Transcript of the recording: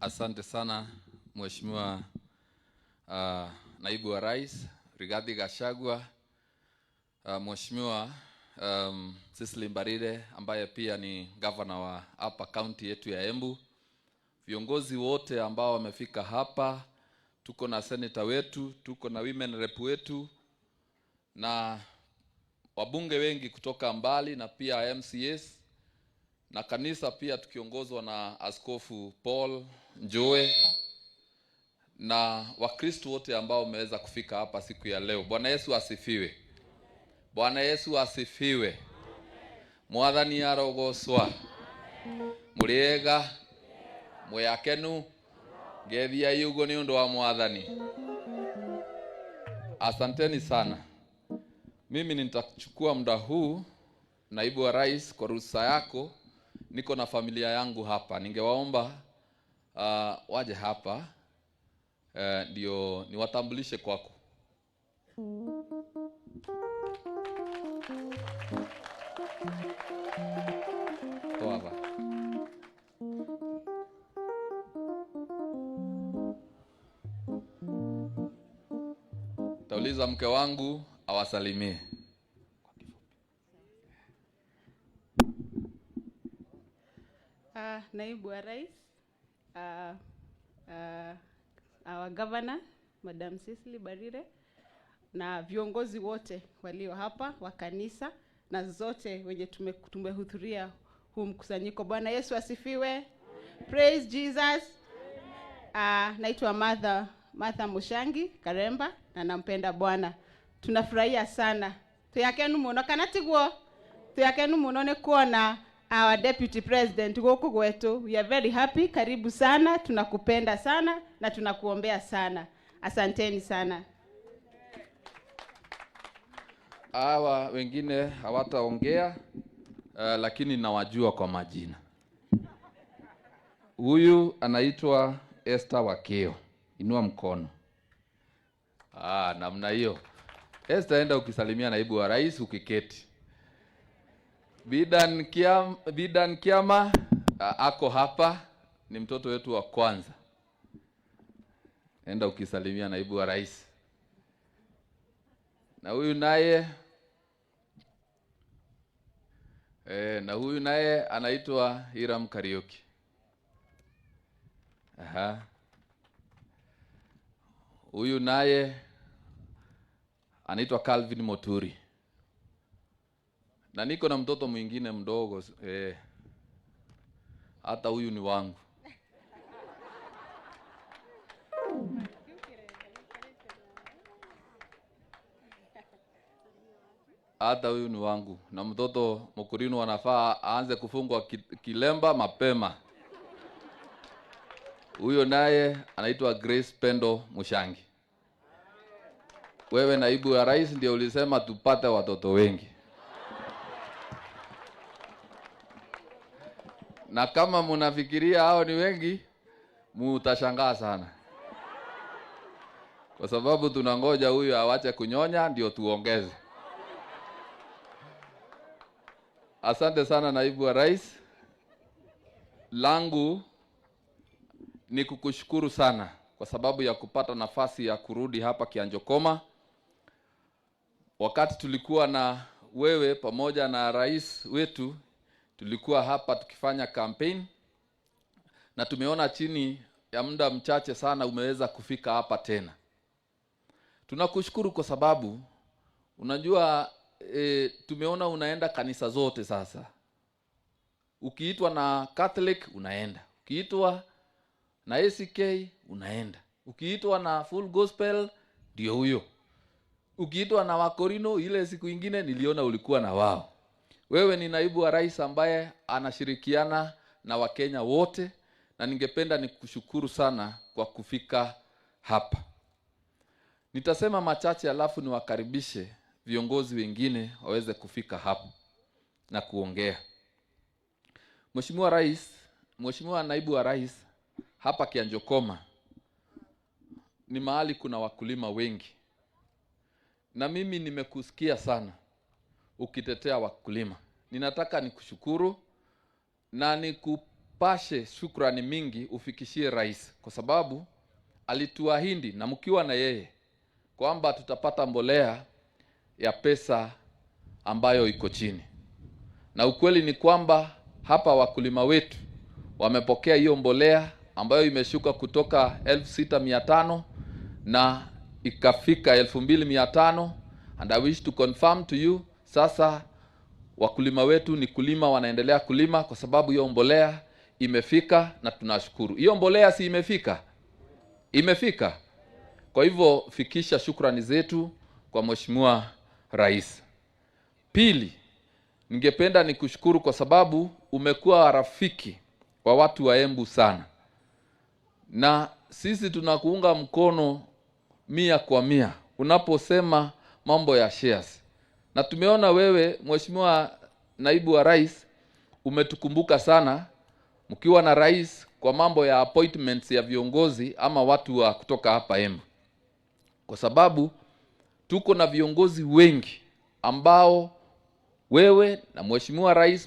Asante sana Mheshimiwa Naibu wa Rais Rigathi Gachagua, Mheshimiwa Cecily Mbarire ambaye pia ni governor wa hapa county yetu ya Embu, viongozi wote ambao wamefika hapa, tuko na senator wetu, tuko na women rep wetu na wabunge wengi kutoka mbali na pia MCAs na kanisa pia tukiongozwa na Askofu Paul Njoe na Wakristo wote ambao wameweza kufika hapa siku ya leo. Bwana Yesu asifiwe. Bwana Yesu asifiwe. Mwathani arogocwa. Muriega muyakenu ngethia yugo ni undu wa Mwathani. Asanteni sana. Mimi nitachukua muda huu, Naibu wa Rais, kwa ruhusa yako. Niko na familia yangu hapa. Ningewaomba waje hapa ndio niwatambulishe kwako. Toa. Tauliza mke wangu awasalimie. Naibu wa Rais, our governor, Madam Cecily Mbarire, na viongozi wote walio hapa wa kanisa na zote wenye tumehudhuria huu mkusanyiko. Bwana Yesu asifiwe. Praise Jesus. Naitwa Martha Mushangi Karemba na nampenda Bwana. Tunafurahia sana. Tuyakenu muno kanatiguo. Tuyakenu muno ne kuona our deputy president goko gwetu. We are very happy. Karibu sana, tunakupenda sana na tunakuombea sana. Asanteni sana. Hawa wengine hawataongea lakini nawajua kwa majina. Huyu anaitwa Esther Wakeo. Inua mkono. Namna hiyo. Esther, enda ukisalimia Naibu wa Rais ukiketi. Bidan Kiama ako hapa, ni mtoto wetu wa kwanza. Enda ukisalimia Naibu wa Rais. Na huyu naye anaitwa Hiram Karaoke. Huyu naye anaitwa Calvin Moturi. Na niko na mtoto mwingine mdogo, hata huyu ni wangu. Hata huyu ni wangu. Na mtoto mkurino anafaa aanze kufungwa kilemba mapema. Huyo naye anaitwa Grace Pendo Mushangi. Wewe Naibu wa Rais ndio ulisema tupate watoto wengi. Na kama mnafikiria hao ni wengi, mtashangaa sana. Kwa sababu tunangoja huyu awache kunyonya ndio tuongeze. Asante sana Naibu wa Rais. Langu ni kukushukuru sana kwa sababu ya kupata nafasi ya kurudi hapa Kianjokoma. Wakati tulikuwa na wewe pamoja na rais wetu, tulikuwa hapa tukifanya campaign na tumeona chini ya muda mchache sana umeweza kufika hapa tena. Tunakushukuru kwa sababu unajua tumeona unaenda kanisa zote sasa. Ukiitwa na Catholic unaenda. Ukiitwa na ACK unaenda. Ukiitwa na Full Gospel ndio huyo. Ukiitwa na Wakorino ile siku ingine niliona ulikuwa na wao. Wewe ni Naibu wa Rais ambaye anashirikiana na Wakenya wote na ningependa nikushukuru sana kwa kufika hapa. Nitasema machache alafu niwakaribishe viongozi wengine waweze kufika hapa na kuongea. Mheshimiwa Rais, Mheshimiwa Naibu wa Rais, hapa Kianjokoma ni mahali kuna wakulima wengi. Na mimi nimekusikia sana ukitetea wakulima. Ninataka nikushukuru na upashe shukrani mingi ufikishie rais, kwa sababu alituahidi na mkiwa na yeye kwamba tutapata mbolea ya pesa ambayo iko chini, na ukweli ni kwamba hapa wakulima wetu wamepokea hiyo mbolea ambayo imeshuka kutoka 6,500 na ikafika 2,500, and I wish to confirm to you, sasa wakulima wetu ni kulima, wanaendelea kulima kwa sababu hiyo mbolea imefika, na tunashukuru. Hiyo mbolea si imefika? Imefika. Kwa hivyo fikisha shukrani zetu kwa Mheshimiwa Rais. Pili, ningependa nikushukuru kwa sababu umekuwa rafiki wa watu wa Embu sana, na sisi tunakuunga mkono 100% unaposema mambo ya shares. Na tumeona wewe Mheshimiwa Naibu wa Rais umetukumbuka sana mkiwa na rais kwa mambo ya appointments ya viongozi ama watu wa kutoka hapa Embu, kwa sababu tuko na viongozi wengi ambao wewe na Mheshimiwa Rais